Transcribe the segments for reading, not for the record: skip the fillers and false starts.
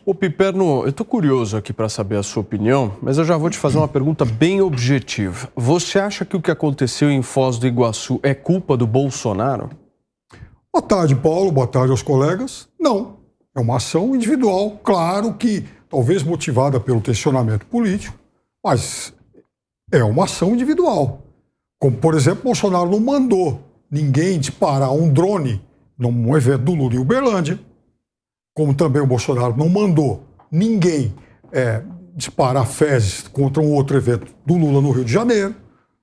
Ô Piperno, eu tô curioso aqui para saber a sua opinião, mas eu já vou te fazer uma pergunta bem objetiva. Você acha que o que aconteceu em Foz do Iguaçu é culpa do Bolsonaro? Boa tarde, Paulo. Boa tarde aos colegas. Não. É uma ação individual, claro que talvez motivada pelo tensionamento político, mas é uma ação individual. Como, por exemplo, Bolsonaro não mandou ninguém disparar um drone num evento do Lula em Uberlândia, como também o Bolsonaro não mandou ninguém disparar fezes contra um outro evento do Lula no Rio de Janeiro,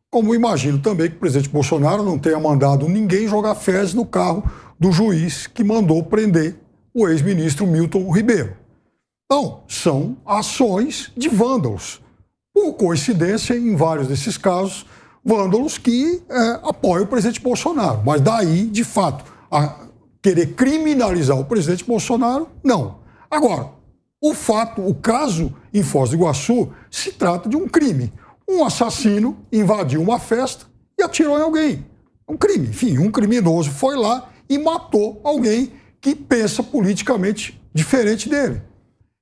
como imagino também que o presidente Bolsonaro não tenha mandado ninguém jogar fezes no carro do juiz que mandou prender o ex-ministro Milton Ribeiro. Então, são ações de vândalos. Por coincidência, em vários desses casos, vândalos que apoiam o presidente Bolsonaro. Mas daí, de fato, a querer criminalizar o presidente Bolsonaro, não. Agora, o caso em Foz do Iguaçu se trata de um crime. Um assassino invadiu uma festa e atirou em alguém. É um crime. Enfim, um criminoso foi lá e matou alguém que pensa politicamente diferente dele.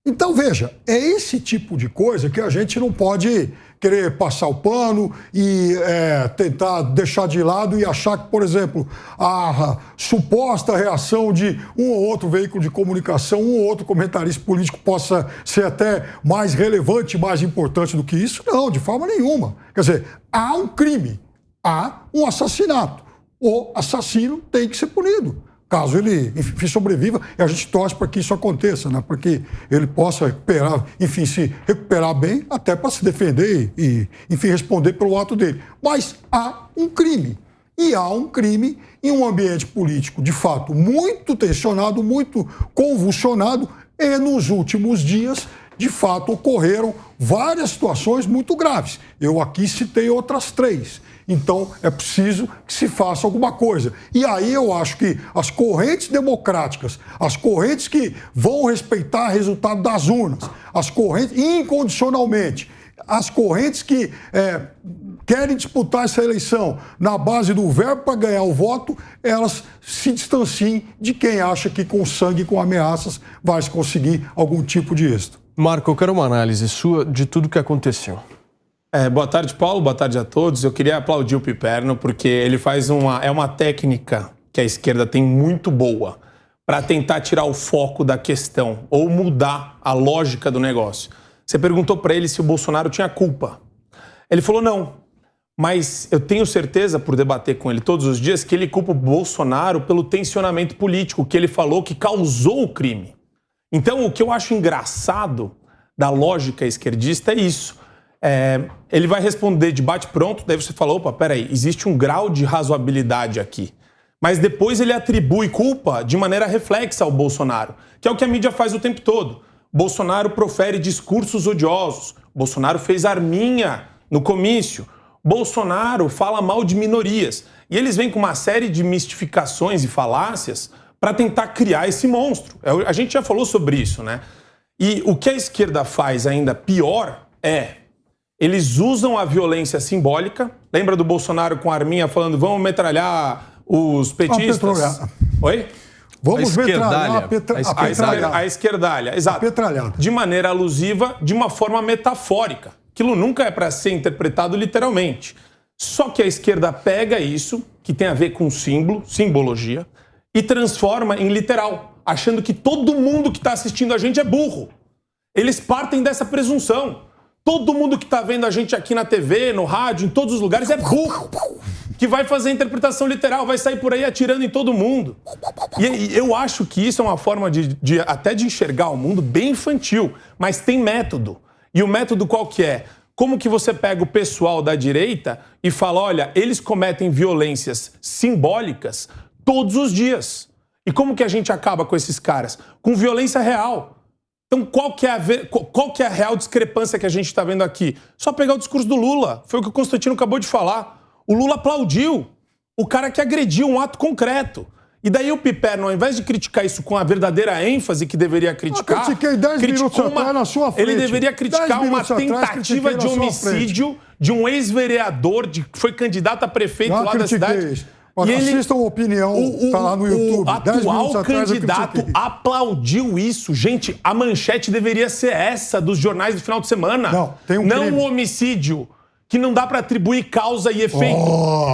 Então, veja, é esse tipo de coisa que a gente não pode querer passar o pano e tentar deixar de lado e achar que, por exemplo, a suposta reação de um ou outro veículo de comunicação, um ou outro comentarista político possa ser até mais relevante, mais importante do que isso. Não, de forma nenhuma. Quer dizer, há um crime, há um assassinato. O assassino tem que ser punido. Caso ele, enfim, sobreviva, e a gente torce para que isso aconteça, né? Para que ele possa recuperar, enfim, se recuperar bem, até para se defender e, enfim, responder pelo ato dele. Mas há um crime. E há um crime em um ambiente político, de fato, muito tensionado, muito convulsionado, e nos últimos dias, de fato, ocorreram várias situações muito graves. Eu aqui citei outras 3. Então, é preciso que se faça alguma coisa. E aí eu acho que as correntes democráticas, as correntes que vão respeitar o resultado das urnas, as correntes incondicionalmente, as correntes que querem disputar essa eleição na base do verbo para ganhar o voto, elas se distanciem de quem acha que com sangue, com ameaças, vai se conseguir algum tipo de êxito. Marco, eu quero uma análise sua de tudo que aconteceu. Boa tarde, Paulo. Boa tarde a todos. Eu queria aplaudir o Piperno porque ele faz uma técnica que a esquerda tem muito boa para tentar tirar o foco da questão ou mudar a lógica do negócio. Você perguntou para ele se o Bolsonaro tinha culpa. Ele falou não, mas eu tenho certeza, por debater com ele todos os dias, que ele culpa o Bolsonaro pelo tensionamento político que ele falou que causou o crime. Então, o que eu acho engraçado da lógica esquerdista é isso. Ele vai responder de bate-pronto, daí você fala, opa, peraí, existe um grau de razoabilidade aqui. Mas depois ele atribui culpa de maneira reflexa ao Bolsonaro, que é o que a mídia faz o tempo todo. Bolsonaro profere discursos odiosos, Bolsonaro fez arminha no comício, Bolsonaro fala mal de minorias. E eles vêm com uma série de mistificações e falácias para tentar criar esse monstro. A gente já falou sobre isso, né? E o que a esquerda faz ainda pior eles usam a violência simbólica. Lembra do Bolsonaro com a arminha falando vamos metralhar os petistas? Oi? Vamos metralhar a esquerdalha, exato. De maneira alusiva, de uma forma metafórica. Aquilo nunca é para ser interpretado literalmente. Só que a esquerda pega isso, que tem a ver com símbolo, simbologia, e transforma em literal, achando que todo mundo que está assistindo a gente é burro. Eles partem dessa presunção. Todo mundo que está vendo a gente aqui na TV, no rádio, em todos os lugares é burro. Que vai fazer a interpretação literal, vai sair por aí atirando em todo mundo. E eu acho que isso é uma forma até de enxergar o mundo bem infantil, mas tem método. E o método qual que é? Como que você pega o pessoal da direita e fala, olha, eles cometem violências simbólicas todos os dias. E como que a gente acaba com esses caras? Com violência real. Então, qual que é a real discrepância que a gente está vendo aqui? Só pegar o discurso do Lula. Foi o que o Constantino acabou de falar. O Lula aplaudiu o cara que agrediu um ato concreto. E daí o Piperno, ao invés de criticar isso com a verdadeira ênfase que deveria criticar... Eu critiquei 10 minutos atrás na sua frente. Ele deveria criticar uma tentativa de homicídio de um ex-vereador que foi candidato a prefeito lá da cidade. Olha, assistam a Opinião, tá lá no YouTube. O atual candidato aplaudiu isso. Gente, a manchete deveria ser essa dos jornais do final de semana. Não, tem um não crime. um homicídio que não dá para atribuir causa e efeito.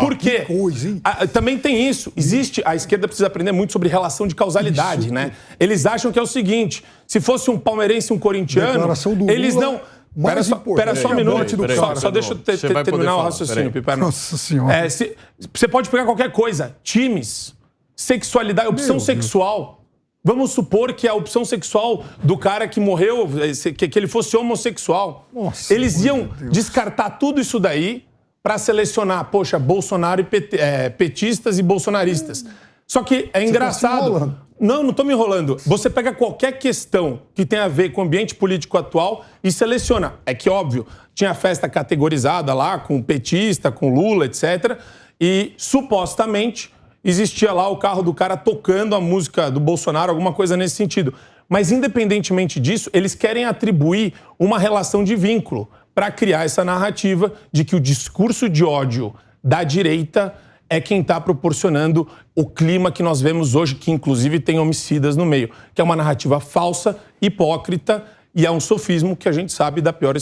Por quê? Que coisa, hein? Também tem isso. Existe, a esquerda precisa aprender muito sobre relação de causalidade, né? Eles acham que é o seguinte, se fosse um palmeirense e um corintiano, Declaração do eles Lula, não... mais Pera só um minuto. Só deixa eu terminar o falar, raciocínio, Piperno. Nossa Senhora. Você pode pegar qualquer coisa. Times, sexualidade, opção sexual. Vamos supor que a opção sexual do cara que morreu, que ele fosse homossexual. Nossa, eles iam descartar tudo isso daí para selecionar, poxa, Bolsonaro e petistas e bolsonaristas. Só que é engraçado. Não tô me enrolando. Você pega qualquer questão que tem a ver com o ambiente político atual e seleciona. É que, óbvio, tinha festa categorizada lá com petista, com Lula, etc. E, supostamente, existia lá o carro do cara tocando a música do Bolsonaro, alguma coisa nesse sentido. Mas, independentemente disso, eles querem atribuir uma relação de vínculo para criar essa narrativa de que o discurso de ódio da direita é quem está proporcionando o clima que nós vemos hoje, que inclusive tem homicidas no meio, que é uma narrativa falsa, hipócrita e é um sofismo que a gente sabe da pior